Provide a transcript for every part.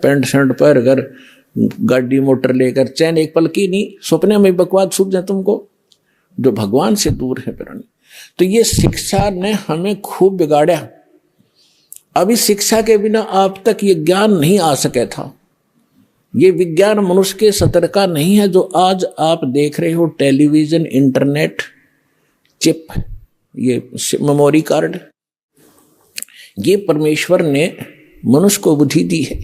Pant shirt पहन कर गाड़ी मोटर लेकर चैन एक पल की नहीं, सपने में बकवास सूझ जाए तुमको, जो भगवान से दूर है प्राणी। तो ये शिक्षा ने हमें खूब बिगाड़ा। अभी शिक्षा के बिना आप तक ये ज्ञान नहीं आ सके था। ये विज्ञान मनुष्य के सतर का नहीं है जो आज आप देख रहे हो, टेलीविजन, इंटरनेट, चिप, ये मेमोरी कार्ड, ये परमेश्वर ने मनुष्य को बुद्धि दी है।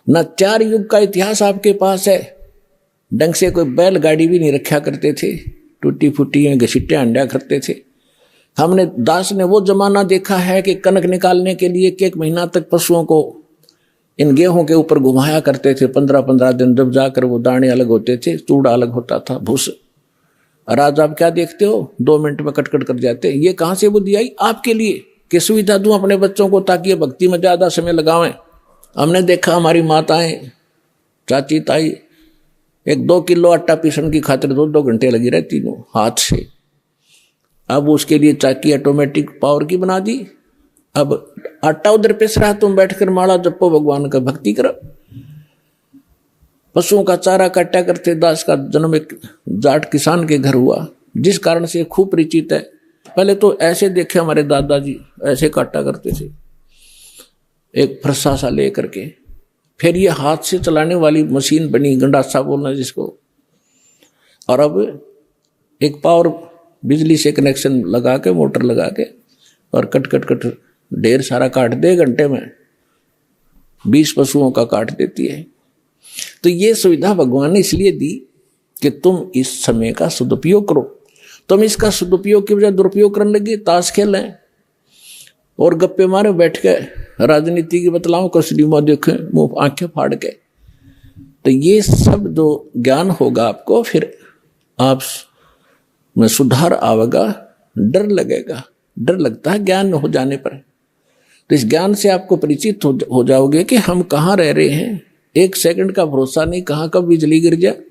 न 4 युग का इतिहास आपके पास है। ढंग से कोई बैलगाड़ी भी नहीं रखा करते थे, टूटी फूटी घसीटे अंडा करते थे। हमने दास ने वो जमाना देखा है कि कनक निकालने के लिए 1 महीना तक पशुओं को इन गेहूं के ऊपर घुमाया करते थे। 15-15 दिन जब जाकर वो दाने अलग होते थे, चूड़ा अलग होता था, भूस। और आज आप क्या देखते हो, 2 मिनट में कट कर जाते। ये कहाँ से बुद्धि आई आपके लिए कि सुविधा दूं अपने बच्चों को ताकि ये भक्ति में ज्यादा समय लगावें। हमने देखा हमारी माताएं, चाची, ताई 1-2 किलो आटा पीसने की खातिर 2-2 घंटे लगी रहती वो हाथ से। अब उसके लिए चाकी ऑटोमेटिक पावर की बना दी। अब आटा उधर पिस रहा, तुम बैठकर माला जपो, भगवान का भक्ति करो। पशुओं का चारा काटा करते। दास का जन्म एक जाट किसान के घर हुआ, जिस कारण से खूब परिचित है। पहले तो ऐसे देखे हमारे दादाजी ऐसे काटा करते थे, एक फरसा सा ले करके। फिर ये हाथ से चलाने वाली मशीन बनी, गंडासा बोलना जिसको। और अब एक पावर बिजली से कनेक्शन लगा के, मोटर लगा के, और कट ढेर सारा काट दे घंटे में, 20 पशुओं का काट देती है। तो ये सुविधा भगवान ने इसलिए दी कि तुम इस समय का सदुपयोग करो। तुम इसका सदुपयोग की बजाय दुरुपयोग करने लगे, ताश खेलें और गप्पे मारे बैठ के, राजनीति की बतलाओ, कसरी में देखें, मुंह आंखें फाड़ के। तो ये सब जो ज्ञान होगा आपको, फिर आप में सुधार आवेगा, डर लगेगा। डर लगता है ज्ञान हो जाने पर। तो इस ज्ञान से आपको परिचित हो जाओगे कि हम कहाँ रह रहे हैं। 1 सेकंड का भरोसा नहीं, कहाँ कब बिजली गिर जाए।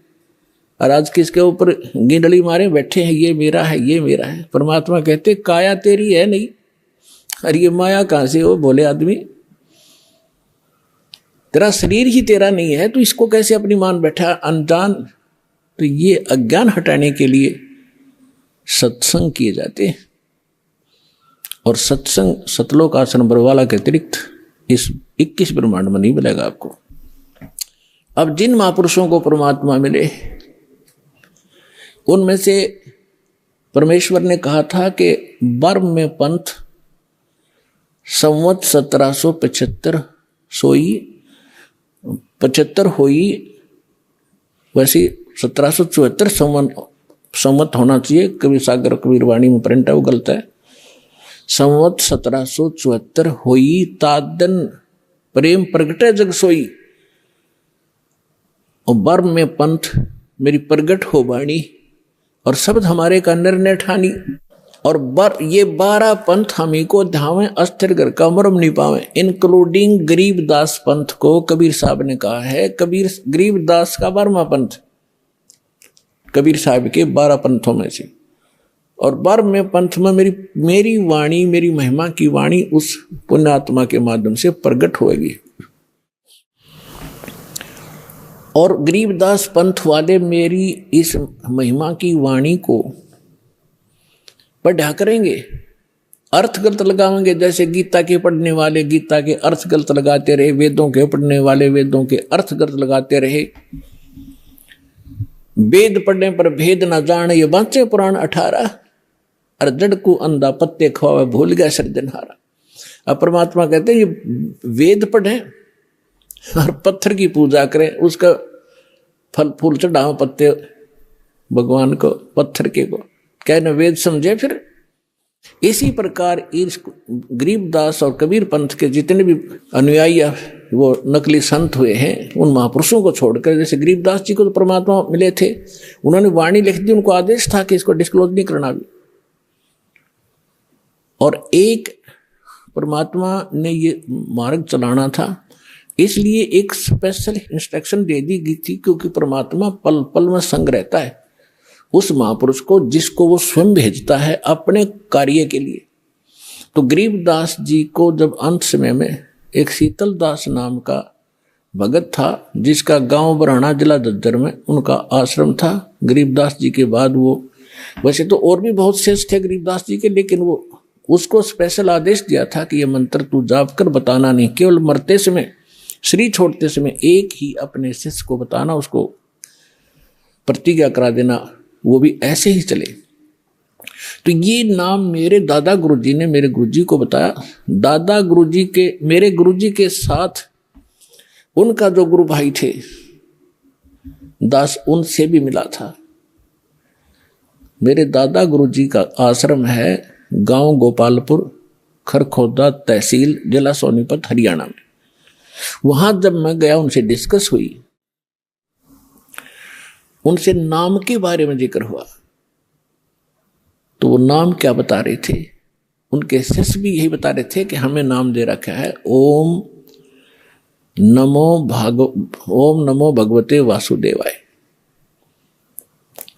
और आज किसके ऊपर गिंडली मारे बैठे हैं, ये मेरा है, ये मेरा है। परमात्मा कहते काया तेरी है नहीं, अरे ये माया कहाँ से हो बोले आदमी। तेरा शरीर ही तेरा नहीं है, तो इसको कैसे अपनी मान बैठा अनजान। तो ये अज्ञान हटाने के लिए सत्संग किए जाते हैं। और सत्संग सतलोक आसन बरवाला के अतिरिक्त इस 21 ब्रह्मांड में नहीं मिलेगा आपको। अब जिन महापुरुषों को परमात्मा मिले, उनमें से परमेश्वर ने कहा था कि बर्म में पंथ संवत 1775 सोई 75 होई, वैसे 1774 संवत होना चाहिए। कबीर सागर कबीर वाणी में प्रिंट है, वो गलत है। संवत 1774 होई, तादन प्रेम प्रगटे जग सोई। और बर्म में पंथ मेरी प्रगट हो बाणी, और शब्द हमारे का निर्णय ठानी। और ये 12 पंथ हमी को ध्यावें, अस्थिर घर का मरम नहीं पावे, इंक्लूडिंग गरीबदास पंथ को कबीर साहब ने कहा है। गरीबदास का 12वां पंथ कबीर साहब के 12 पंथों में से। और 12वें पंथ में मेरी वाणी, मेरी महिमा की वाणी उस पुण्यात्मा के माध्यम से प्रकट होगी। और गरीबदास पंथ वाले मेरी इस महिमा की वाणी को पढ़ा करेंगे, अर्थ गलत लगाएंगे। जैसे गीता के पढ़ने वाले गीता के अर्थ गलत लगाते रहे, वेदों के पढ़ने वाले वेदों के अर्थ गलत लगाते रहे। वेद पढ़ने पर भेद न जान, ये बांचे पुराण 18। और जड़ को अंधा पत्ते खवावे, भूल गया सृजनहारा। अब परमात्मा कहते हैं ये वेद पढ़े और पत्थर की पूजा करें, उसका फल फूल चढ़ाओ पत्ते भगवान को, पत्थर के को कहना वेद समझे। फिर इसी प्रकार इस गरीबदास और कबीर पंथ के जितने भी अनुयायी वो नकली संत हुए हैं, उन महापुरुषों को छोड़कर, जैसे गरीबदास जी को तो परमात्मा मिले थे, उन्होंने वाणी लिख दी, उनको आदेश था कि इसको डिस्क्लोज नहीं करना भी। और एक परमात्मा ने ये मार्ग चलाना था, इसलिए एक स्पेशल इंस्ट्रक्शन दे दी गई थी, क्योंकि परमात्मा पल पल में संग रहता है। उस महापुरुष को जिसको वो स्वयं भेजता है अपने कार्य के लिए। तो गरीबदास जी को जब अंत समय में एक शीतल दास नाम का भगत था, जिसका गांव बराना जिला दद्दर में उनका आश्रम था। गरीबदास जी के बाद वो, वैसे तो और भी बहुत शेष थे गरीबदास जी के, लेकिन वो उसको स्पेशल आदेश दिया था कि ये मंत्र तू जाप कर बताना नहीं, केवल मरते समय शरीर छोड़ते समय एक ही अपने शिष्य को बताना, उसको प्रतिज्ञा करा देना, वो भी ऐसे ही चले। तो ये नाम मेरे दादा गुरुजी ने मेरे गुरुजी को बताया। दादा गुरुजी के, मेरे गुरुजी के साथ उनका जो गुरु भाई थे दास, उनसे भी मिला था। मेरे दादा गुरुजी का आश्रम है गांव गोपालपुर, खरखोदा तहसील, जिला सोनीपत, हरियाणा में। वहां जब मैं गया, उनसे डिस्कस हुई, उनसे नाम के बारे में जिक्र हुआ, तो वो नाम क्या बता रहे थे, उनके शिष्य भी यही बता रहे थे कि हमें नाम दे रखा है ओम नमो भगवते वासुदेवाय,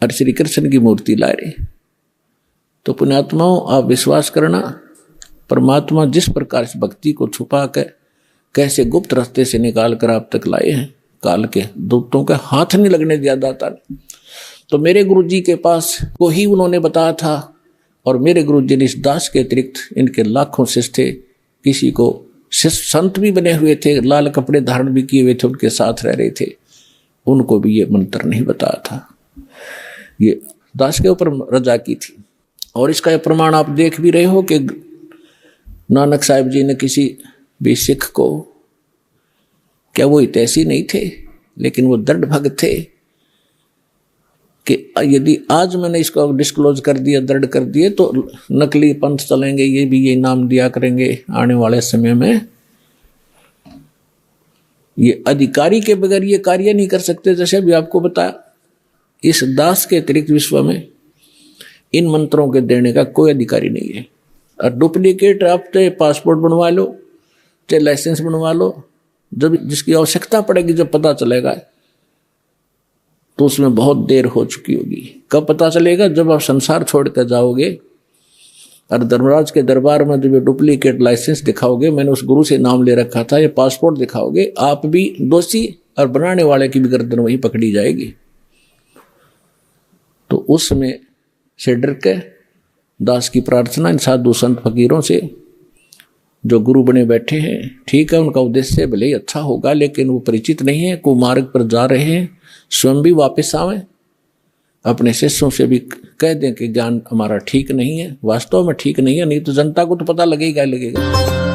और श्री कृष्ण की मूर्ति ला रहे। तो पुण्यात्माओं, आप विश्वास करना, परमात्मा जिस प्रकार से भक्ति को छुपा कर कैसे गुप्त रास्ते से निकाल कर आप तक लाए हैं, काल के दूतों का हाथ नहीं लगने दिया दाता ने। तो मेरे गुरुजी के पास को ही उन्होंने बताया था, और मेरे गुरुजी ने इस दास के अतिरिक्त इनके लाखों शिष्य थे, किसी को शिष्य संत भी बने हुए थे, लाल कपड़े धारण भी किए हुए थे, उनके साथ रह रहे थे, उनको भी ये मंत्र नहीं बताया था। ये दास के ऊपर रजा की थी। और इसका प्रमाण आप देख भी रहे हो कि नानक साहिब जी ने किसी भी सिख को, क्या वो हितैषी नहीं थे, लेकिन वो दृढ़ भक्त थे कि यदि आज मैंने इसको डिस्क्लोज कर दिया, दृढ़ कर दिए, तो नकली पंथ चलेंगे, ये भी ये नाम दिया करेंगे आने वाले समय में। ये अधिकारी के बगैर ये कार्य नहीं कर सकते। जैसे अभी आपको बताया, इस दास के अतिरिक्त विश्व में इन मंत्रों के देने का कोई अधिकारी नहीं है। और डुप्लीकेट आप चाहे पासपोर्ट बनवा लो, चाहे लाइसेंस बनवा लो, जब जिसकी आवश्यकता पड़ेगी, जब पता चलेगा, तो उसमें बहुत देर हो चुकी होगी। कब पता चलेगा? जब आप संसार छोड़कर जाओगे और धर्मराज के दरबार में जब ये डुप्लीकेट लाइसेंस दिखाओगे, मैंने उस गुरु से नाम ले रखा था, ये पासपोर्ट दिखाओगे, आप भी दोषी और बनाने वाले की भी गर्दन वही पकड़ी जाएगी। तो उसमें से डर के दास की प्रार्थना इन साधु संत फकीरों से, जो गुरु बने बैठे हैं, ठीक है, उनका उद्देश्य भले ही अच्छा होगा, लेकिन वो परिचित नहीं है, कुमार्ग पर जा रहे हैं, स्वयं भी वापस आवें, अपने शिष्यों से भी कह दें कि ज्ञान हमारा ठीक नहीं है, वास्तव में ठीक नहीं है, नहीं तो जनता को तो पता लगेगा ही लगेगा।